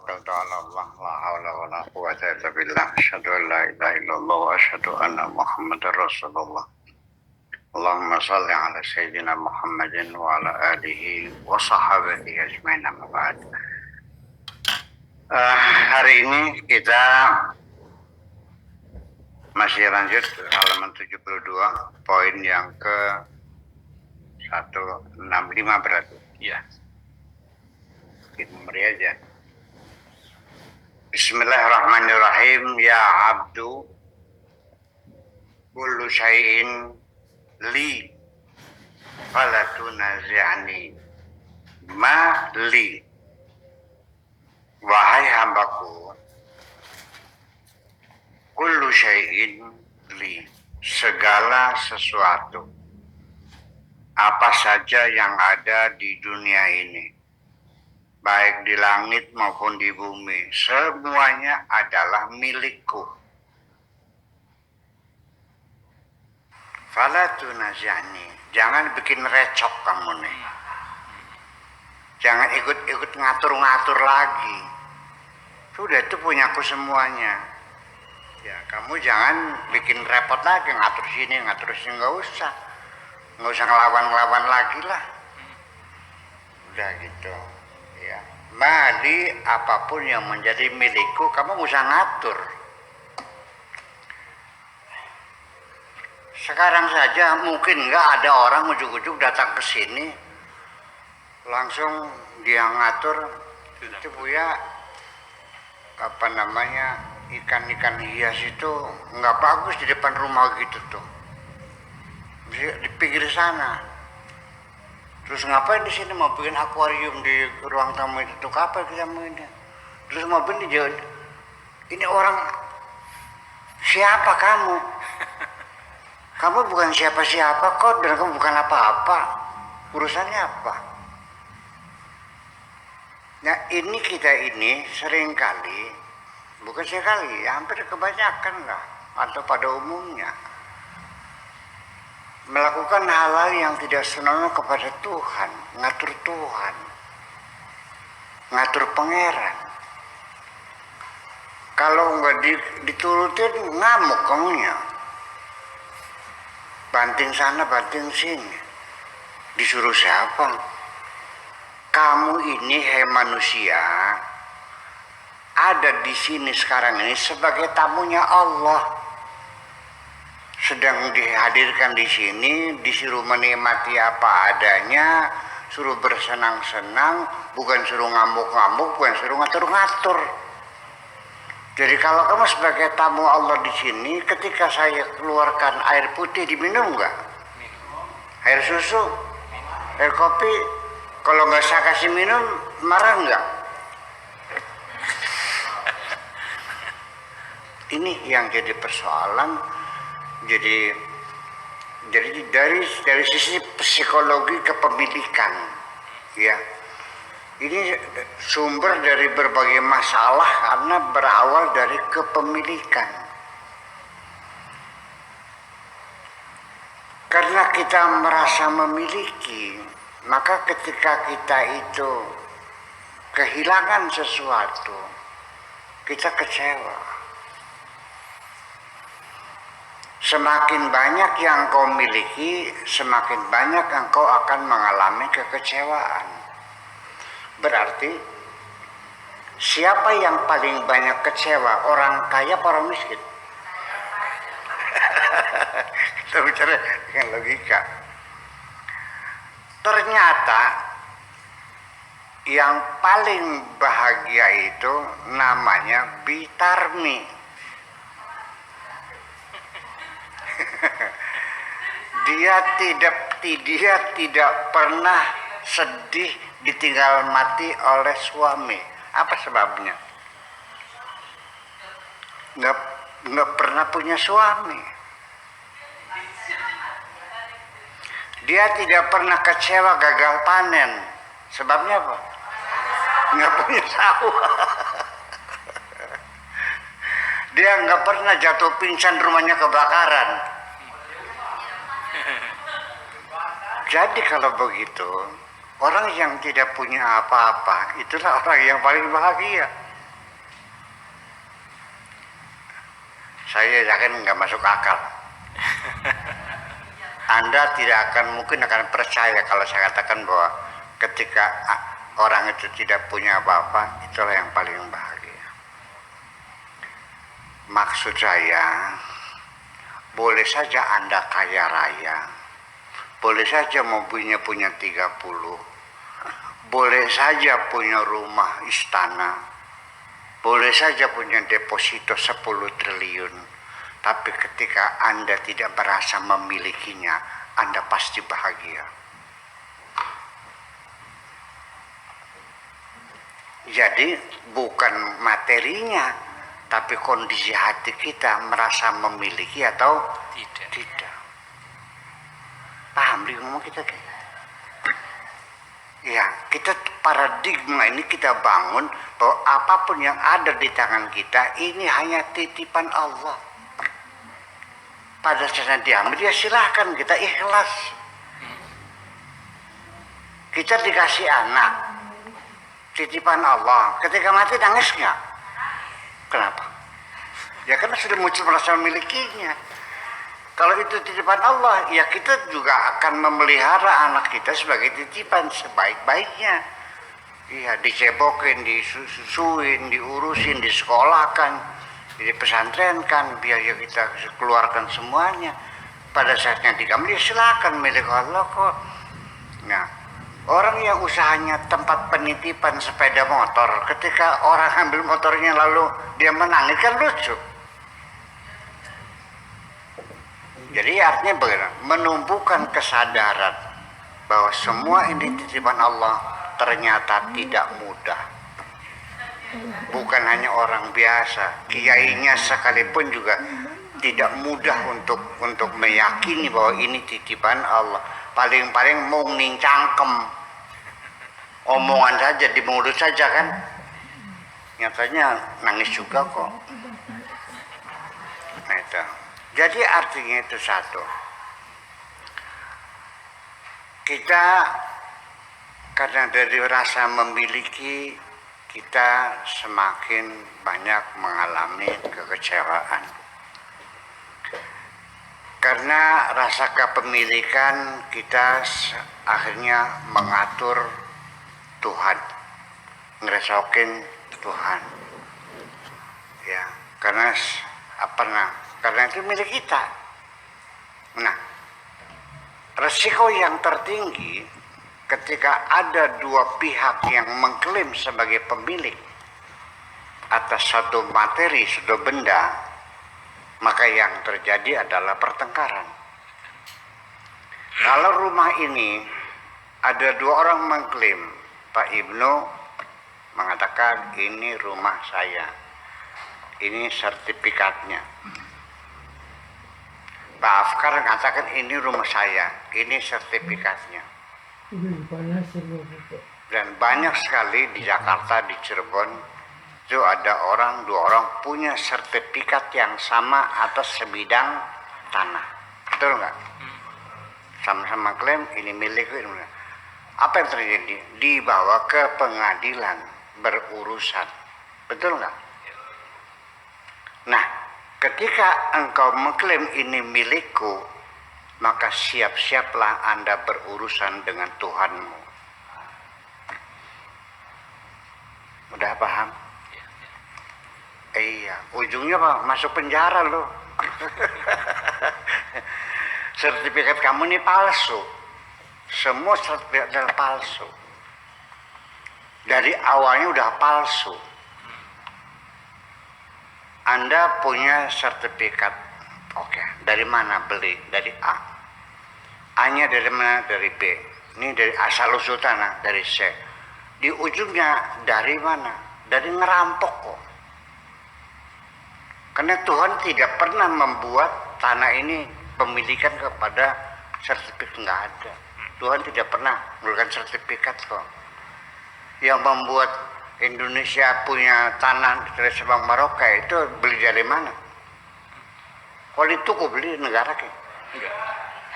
tawakkaltu 'ala Allah, la haula wa la quwwata illa billah. Asyhadu an la ilaha illallah wa asyhadu anna Muhammadar Rasulullah. Allahumma shalli 'ala sayyidina Muhammadin wa 'ala alihi wa sahbihi ajmain, amma ba'd. Hari ini kita masih lanjut halaman 72, poin yang ke 165 berarti. Ya. Kita beri aja. Bismillahirrahmanirrahim. Ya abdu, kullu syai'in li fala tunazi'ani ma li. Wahai hambaku, kullu syai'in li, segala sesuatu, apa saja yang ada di dunia ini, baik di langit maupun di bumi, semuanya adalah milikku. Fala tunazi'ani, jangan bikin recok kamu nih. Jangan ikut-ikut ngatur-ngatur lagi. Sudah, itu punyaku semuanya. Ya, kamu jangan bikin repot lagi, ngatur sini, nggak usah. Nggak usah ngelawan-ngelawan lagi lah. Udah gitu. Ya, mali apapun yang menjadi milikku, kamu nggak usah ngatur. Sekarang saja mungkin nggak ada orang ujuk-ujuk datang ke sini, langsung dia ngatur itu Buya, apa namanya, ikan-ikan hias itu nggak bagus di depan rumah gitu tuh, di pinggir sana. Terus ngapain di sini, mau bikin akuarium di ruang tamu itu tuh, apa kita mau ini? Terus mau bikin ini orang siapa kamu? Kamu bukan siapa-siapa kok, dan kamu bukan apa-apa. Urusannya apa? Nah, ini kita ini seringkali, bukan sekali, hampir kebanyakan lah, atau pada umumnya, melakukan hal-hal yang tidak senonoh kepada Tuhan, ngatur Tuhan, ngatur pangeran. Kalau nggak diturutin, ngamuk kamunya. Banting sana, banting sini. Disuruh siapa? Kamu ini, hai manusia, ada di sini sekarang ini sebagai tamunya Allah. Sedang dihadirkan di sini, disuruh menikmati apa adanya, suruh bersenang-senang, bukan suruh ngamuk-ngamuk, bukan suruh ngatur-ngatur. Jadi kalau kamu sebagai tamu Allah di sini, ketika saya keluarkan air putih, diminum nggak? Air susu? Air kopi? Kalau nggak saya kasih minum, marah nggak? Ini yang jadi persoalan. Jadi dari sisi psikologi kepemilikan, ya, ini sumber dari berbagai masalah karena berawal dari kepemilikan. Karena kita merasa memiliki, maka ketika kita itu kehilangan sesuatu, kita kecewa. Semakin banyak yang kau miliki, semakin banyak engkau akan mengalami kekecewaan. Berarti siapa yang paling banyak kecewa? Orang kaya apa orang miskin? Kita bicara dengan logika. Ternyata yang paling bahagia itu namanya Bitarmi. Dia tidak pernah sedih ditinggal mati oleh suami. Apa sebabnya? Nggak pernah punya suami. Dia tidak pernah kecewa gagal panen. Sebabnya apa? Nggak punya sawah. Dia nggak pernah jatuh pingsan, rumahnya kebakaran. Jadi kalau begitu, orang yang tidak punya apa-apa itulah orang yang paling bahagia. saya yakin nggak masuk akal. Anda tidak mungkin akan percaya kalau saya katakan bahwa ketika orang itu tidak punya apa-apa, itulah yang paling bahagia. Maksud saya, boleh saja Anda kaya raya, boleh saja mobilnya punya 30, boleh saja punya rumah istana, boleh saja punya deposito 10 triliun, tapi ketika Anda tidak merasa memilikinya, Anda pasti bahagia. Jadi bukan materinya, tapi kondisi hati kita merasa memiliki atau tidak. Paham di ngomong kita kayak? Ya, kita paradigma ini kita bangun bahwa apapun yang ada di tangan kita ini hanya titipan Allah. Pada saat diambil ya silahkan, kita ikhlas. Kita dikasih anak, titipan Allah. Ketika mati nangis nggak? Kenapa? Ya karena sudah muncul merasa memilikinya. Kalau itu titipan Allah, ya kita juga akan memelihara anak kita sebagai titipan sebaik-baiknya. Iya, dicebokin, disusuin, diurusin, disekolahkan, dipesantrenkan, biaya kita keluarkan semuanya. Pada saatnya diambil, ya silakan milik Allah kok. Nah, orang yang usahanya tempat penitipan sepeda motor, ketika orang ambil motornya lalu dia menangis kan lucu. Jadi artinya bagaimana? Menumbuhkan kesadaran bahwa semua ini titipan Allah ternyata tidak mudah. Bukan hanya orang biasa, kiainya sekalipun juga tidak mudah untuk meyakini bahwa ini titipan Allah. Paling-paling mau cangkem, omongan saja di mulut saja kan, nyatanya nangis juga kok. Nah itu. Jadi artinya itu satu, kita karena dari rasa memiliki kita semakin banyak mengalami kekecewaan. Karena rasa kepemilikan kita akhirnya mengatur Tuhan, ngeresokin Tuhan. Ya, karena karena itu milik kita. Nah, resiko yang tertinggi ketika ada dua pihak yang mengklaim sebagai pemilik atas satu materi, satu benda, maka yang terjadi adalah pertengkaran. Kalau rumah ini ada dua orang mengklaim, Pak Ibnu mengatakan ini rumah saya, ini sertifikatnya. Pak Afkar mengatakan ini rumah saya, ini sertifikatnya. Dan banyak sekali di Jakarta, di Cirebon, itu ada dua orang punya sertifikat yang sama atas sebidang tanah. Betul nggak? Sama-sama klaim ini milikku. Apa yang terjadi? Dibawa ke pengadilan berurusan. Betul nggak? Nah, ketika engkau mengklaim ini milikku, maka siap-siaplah Anda berurusan dengan Tuhanmu. Udah paham? Iya, ujungnya Pak, masuk penjara loh. Sertifikat kamu ini palsu. Semua sertifikat adalah palsu. Dari awalnya udah palsu. Anda punya sertifikat, oke. Dari mana beli? Dari A. A-nya dari mana? Dari B. Ini dari asal usul tanah, dari C. Di ujungnya dari mana? Dari ngerampok kok. Karena Tuhan tidak pernah membuat tanah ini pemilikan kepada sertifikat, nggak ada. Tuhan tidak pernah memberikan sertifikat kok. Yang membuat Indonesia punya tanah dari Sabang Merauke itu beli dari mana? Kalau di toko beli negara ke?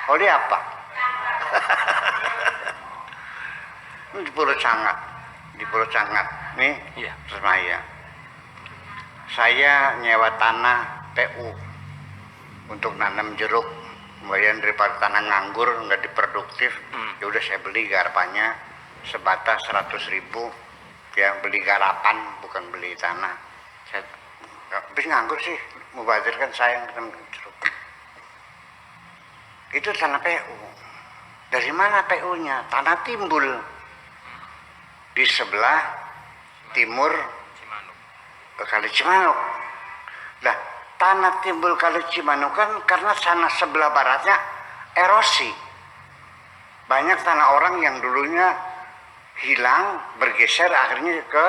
Kalau di apa? Ini di Pulau Cangat, nih, iya. Semaya. Saya nyewa tanah PU untuk nanam jeruk, kemudian daripada tanah nganggur nggak diproduktif, ya udah saya beli garapannya sebatas 100.000, ya beli garapan bukan beli tanah. Saya habis nganggur sih, mubazir kan sayang kan jeruk. Itu tanah PU. Dari mana PU-nya? Tanah timbul di sebelah timur Kali Cimanuk. Nah, tanah timbul Kali Cimanuk kan karena sana sebelah baratnya erosi. Banyak tanah orang yang dulunya hilang, bergeser akhirnya ke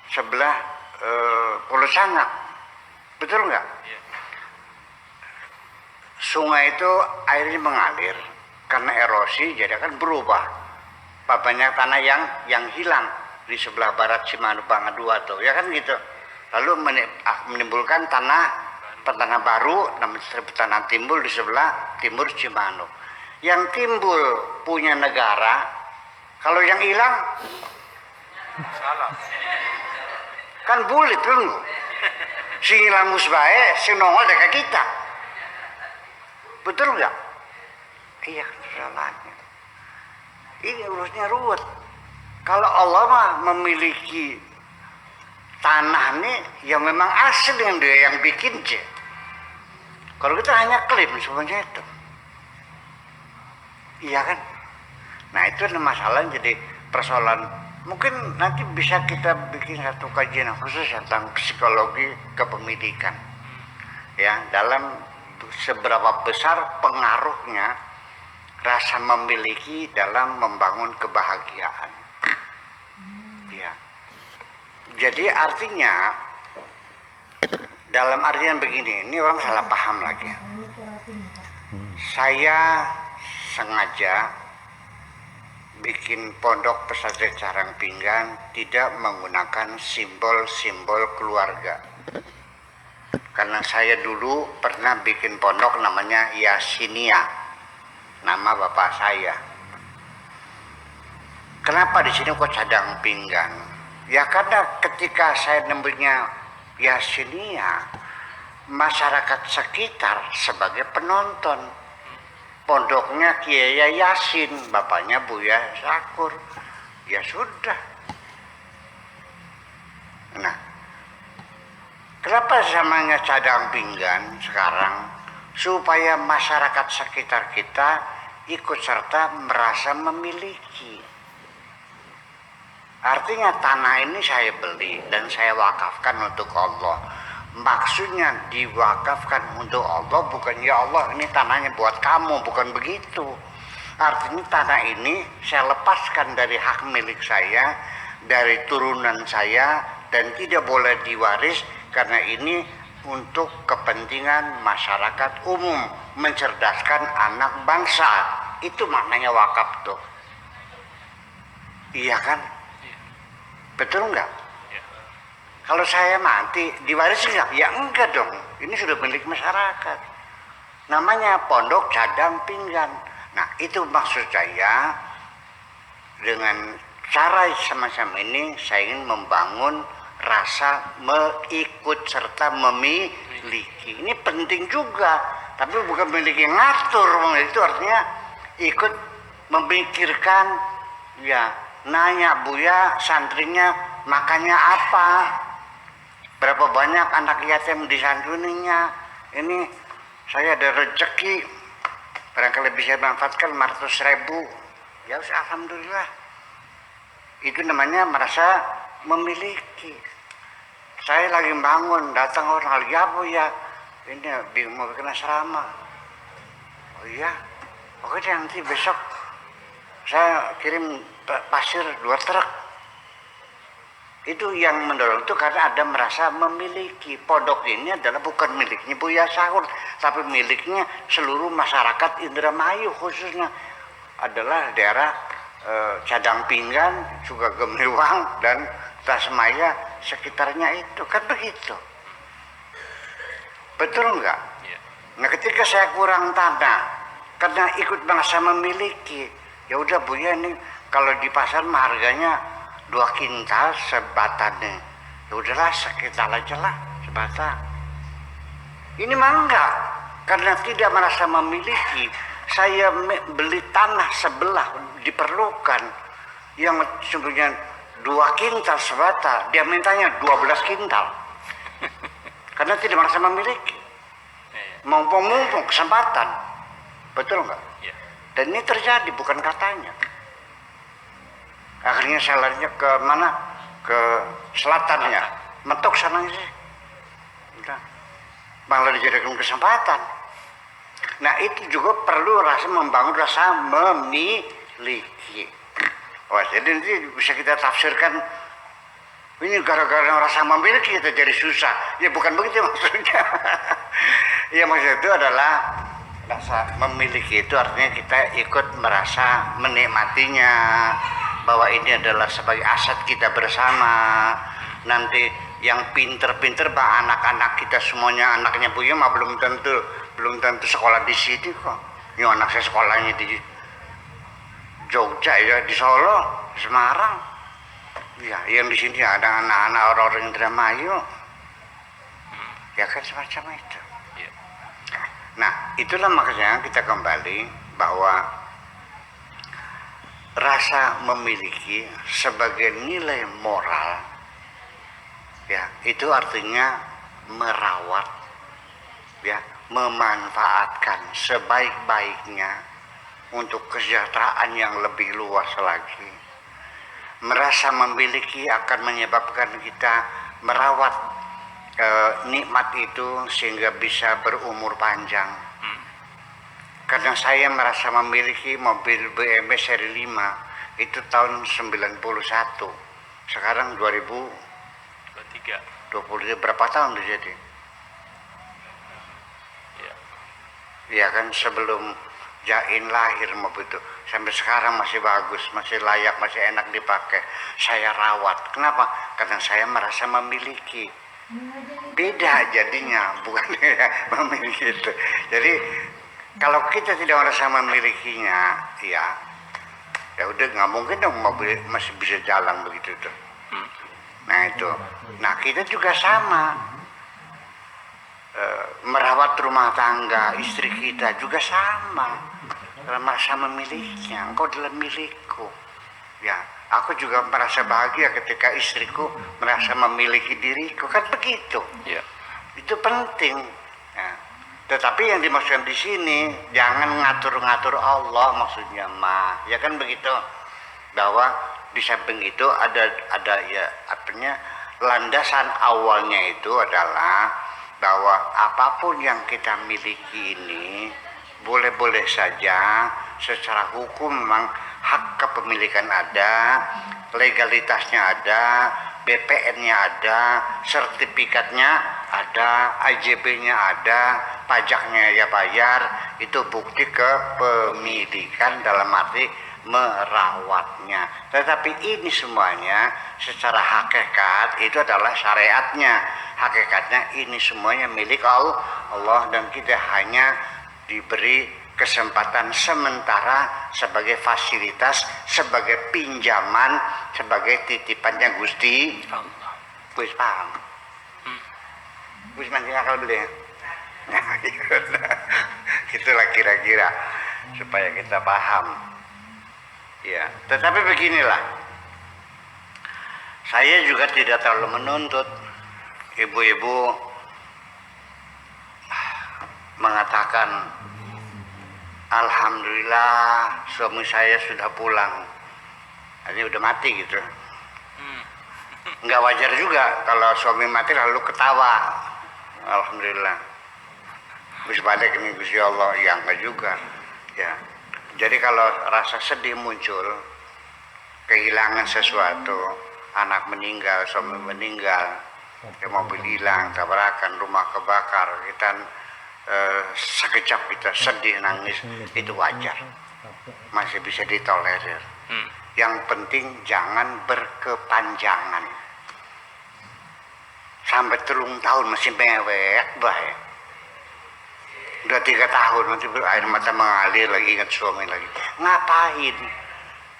sebelah Pulau Sangat. Betul nggak? Sungai itu airnya mengalir karena erosi, jadi akan berubah. Banyak tanah yang hilang di sebelah barat Cimanuk Bangka Dua tuh, ya kan gitu. Lalu menimbulkan tanah baru, namanya tanah timbul di sebelah timur Cimanuk. Yang timbul punya negara, kalau yang hilang salah. Kan bulit dulu. Si hilang musbae, si nongol dekat kita. Betul nggak? Iya, salahnya. Ini urusnya ruwet. Kalau Allah mah memiliki tanah nih, ya memang asli yang dia yang bikin je. Kalau kita hanya klaim semuanya itu. Iya kan? Nah itu masalah, jadi persoalan. Mungkin nanti bisa kita bikin satu kajian khusus tentang psikologi kepemilikan. Ya, dalam seberapa besar pengaruhnya rasa memiliki dalam membangun kebahagiaan. Ya. Jadi artinya dalam artian begini, ini orang salah paham lagi. Saya sengaja bikin pondok pesantren Carang Pinggan tidak menggunakan simbol-simbol keluarga. Karena saya dulu pernah bikin pondok namanya Yasinia, nama bapak saya. Kenapa di sini kok Cadang Pinggan? Ya karena ketika saya nembusnya Yasinia, masyarakat sekitar sebagai penonton. Pondoknya Kiai Yasin, bapaknya Buya Sakur. Ya sudah. Nah, kenapa namanya Cadang Pinggan sekarang? Supaya masyarakat sekitar kita ikut serta merasa memiliki. Artinya tanah ini saya beli dan saya wakafkan untuk Allah. Maksudnya diwakafkan untuk Allah, bukan ya Allah ini tanahnya buat kamu, bukan begitu. Artinya tanah ini saya lepaskan dari hak milik saya, dari turunan saya, dan tidak boleh diwaris karena ini untuk kepentingan masyarakat umum, mencerdaskan anak bangsa. Itu maknanya wakaf tuh. Iya kan? Betul nggak? Kalau saya mati, diwarisi nggak? Ya enggak dong, ini sudah milik masyarakat. Namanya Pondok Cadang Pinggan. Nah itu maksud saya, dengan cara semacam ini, saya ingin membangun rasa mengikut serta memiliki. Ini penting juga, tapi bukan memiliki ngatur. Itu artinya ikut memikirkan, ya nanya Buya santrinya makannya apa, berapa banyak anak yatim disantuninya. Ini saya ada rezeki, barangkali bisa manfaatkan 500.000. Ya alhamdulillah. Itu namanya merasa memiliki. Saya lagi bangun, datang orang lagi apa ya? Ini mau bikin asrama. Oh iya, oke nanti besok saya kirim pasir 2 truk. Itu yang mendorong itu karena ada merasa memiliki. Pondok ini adalah bukan miliknya Buya Sakur, tapi miliknya seluruh masyarakat Indramayu, khususnya adalah daerah Cadang Pinggan, juga Gemliwang dan Tasmaya sekitarnya itu. Kan begitu. Betul enggak? Nah ketika saya kurang tanah karena ikut bangsa memiliki, ya udah Buya ini kalau di pasar mah harganya 2 kintal sebatan nih. Ya udahlah sekitar aja lah sebatan. Ini mah enggak. Karena tidak merasa memiliki, saya beli tanah sebelah diperlukan yang sebenarnya 2 kintal sebata, dia mintanya 12 kintal. Karena tidak merasa memiliki. Mumpung kesempatan. Betul nggak? Ya. Dan ini terjadi, bukan katanya. Akhirnya saya larinya ke mana? Ke selatannya. Mentok sananya sih. Malah dijadikan kesempatan. Nah itu juga perlu membangun rasa memiliki. Wah, jadi nanti bisa kita tafsirkan ini gara-gara rasa memiliki kita jadi susah. Ya bukan begitu maksudnya. Ya maksud itu adalah rasa memiliki itu artinya kita ikut merasa menikmatinya, bahwa ini adalah sebagai aset kita bersama. Nanti yang pinter-pinter bah anak-anak kita semuanya anaknya punya mah belum tentu sekolah di sini kok. Ini anak saya sekolahnya di Jogja ya, di Solo, di Semarang. Ya, yang di sini ada anak-anak orang-orang Indramayu. Ya kan semacam itu. Nah, itulah makanya kita kembali bahwa rasa memiliki sebagai nilai moral, ya itu artinya merawat, ya memanfaatkan sebaik-baiknya untuk kesejahteraan yang lebih luas lagi. Merasa memiliki akan menyebabkan kita merawat nikmat itu sehingga bisa berumur panjang. Karena saya merasa memiliki mobil BMW seri 5 itu tahun 91. Sekarang 2023 berapa tahun itu jadi? Ya kan sebelum Jain lahir mobil itu sampai sekarang masih bagus, masih layak, masih enak dipakai. Saya rawat. Kenapa? Karena saya merasa memiliki. Beda jadinya, bukan memiliki itu. Jadi kalau kita tidak merasa memilikinya, ya udah nggak mungkin dong mobil masih bisa jalan begitu tuh. Nah itu. Nah kita juga sama. Merawat rumah tangga istri kita juga sama, merasa memilikinya. Engkau adalah milikku, ya aku juga merasa bahagia ketika istriku merasa memiliki diriku, kan begitu ya. Itu penting ya. Tetapi yang dimaksudkan di sini jangan ngatur-ngatur Allah maksudnya mah, ya kan begitu, bahwa di samping itu ada ya artinya landasan awalnya itu adalah bahwa apapun yang kita miliki ini boleh-boleh saja secara hukum memang hak kepemilikan ada, legalitasnya ada, BPN-nya ada, sertifikatnya ada, AJB-nya ada, pajaknya ya bayar, itu bukti kepemilikan dalam arti merawatnya. Tetapi ini semuanya secara hakikat itu adalah syariatnya. Hakikatnya ini semuanya milik Allah dan kita hanya diberi kesempatan sementara sebagai fasilitas, sebagai pinjaman, sebagai titipannya Gusti Allah. Wis paham? Wis mancing akal beli. Itulah kira-kira supaya kita paham. Ya, tetapi beginilah. Saya juga tidak terlalu menuntut ibu-ibu mengatakan alhamdulillah suami saya sudah pulang, ini udah mati gitu. Nggak wajar juga kalau suami mati lalu ketawa alhamdulillah bisa balik ini Gusti Allah, ya enggak juga ya. Jadi kalau rasa sedih muncul, kehilangan sesuatu, anak meninggal, suami meninggal, mobil hilang, tabrakan, rumah kebakar, kita sekejap kita sedih, nangis, itu wajar, masih bisa ditolerir. Yang penting jangan berkepanjangan sampai 3 tahun masih mewek bahaya. Udah 3 tahun nanti air mata mengalir lagi, ingat suami lagi, ngapain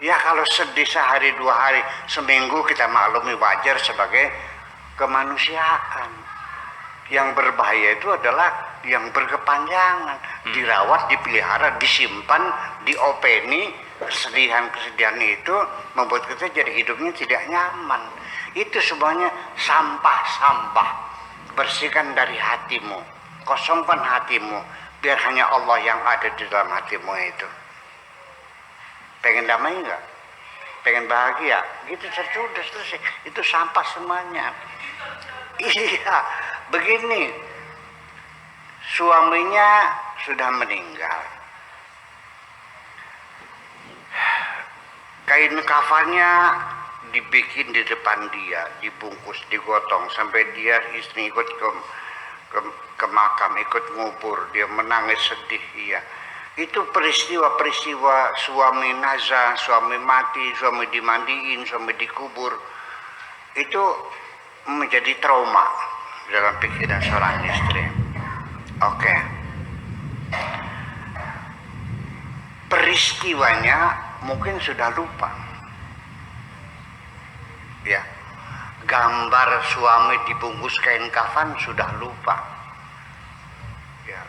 ya? Kalau sedih sehari 2 hari, seminggu kita maklumi, wajar sebagai kemanusiaan. Yang berbahaya itu adalah yang berkepanjangan, dirawat, dipelihara, disimpan, diopeni. Kesedihan-kesedihan itu membuat kita jadi hidupnya tidak nyaman. Itu semuanya sampah-sampah. Bersihkan dari hatimu, kosongkan hatimu, biar hanya Allah yang ada di dalam hatimu itu. Pengen damai enggak? Pengen bahagia? Gitu sudah selesai. Itu sampah semuanya. Iya, begini. Suaminya sudah meninggal. Kain kafannya dibikin di depan dia, dibungkus, digotong sampai dia istri ikut ke makam, ikut ngubur, dia menangis sedih. Iya, itu peristiwa-peristiwa suami nazar, suami mati, suami dimandiin, suami dikubur, itu menjadi trauma dalam pikiran seorang istri. Oke. Peristiwanya mungkin sudah lupa. Ya. Gambar suami dibungkus kain kafan sudah lupa. Ya.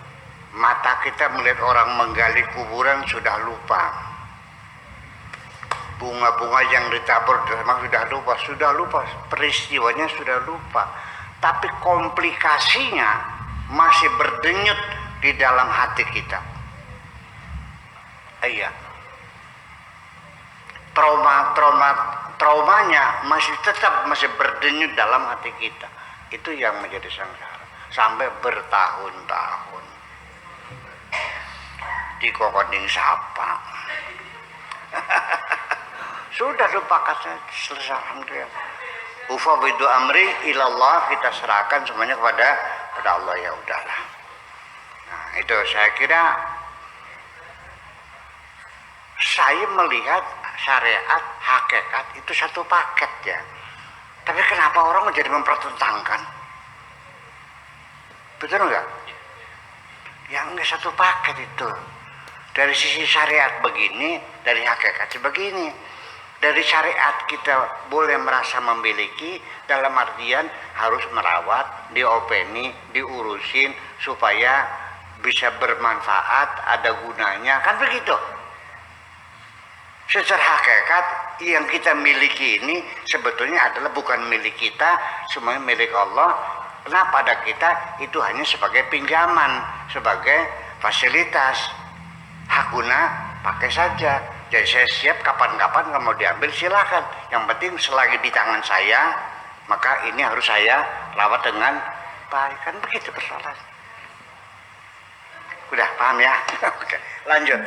Mata kita melihat orang menggali kuburan sudah lupa. Bunga-bunga yang ditabur sudah lupa. Peristiwanya sudah lupa. Tapi komplikasinya masih berdenyut di dalam hati kita. Iya. Traumanya masih berdenyut dalam hati kita. Itu yang menjadi sengsara sampai bertahun-tahun. Dikokoning sapa. Sudah lupakan, selesai, alhamdulillah. Ufawwidu amri ilallah, kita serahkan semuanya kepada Allah, ya udahlah. Nah, itu saya kira saya melihat syariat, hakikat itu satu paket ya. Tapi kenapa orang menjadi mempertentangkan? Betul nggak? Yang enggak satu paket itu. Dari sisi syariat begini, dari hakikat begini. Dari syariat kita boleh merasa memiliki, dalam artian harus merawat, diopeni, diurusin supaya bisa bermanfaat, ada gunanya, kan begitu. Secara hakikat yang kita miliki ini sebetulnya adalah bukan milik kita, semuanya milik Allah. Kenapa pada kita itu hanya sebagai pinjaman, sebagai fasilitas, hak guna pakai saja. Jadi saya siap kapan-kapan kalau mau diambil silakan. Yang penting selagi di tangan saya, maka ini harus saya rawat dengan baik. Kan begitu persoalan. Udah paham ya? Oke, lanjut.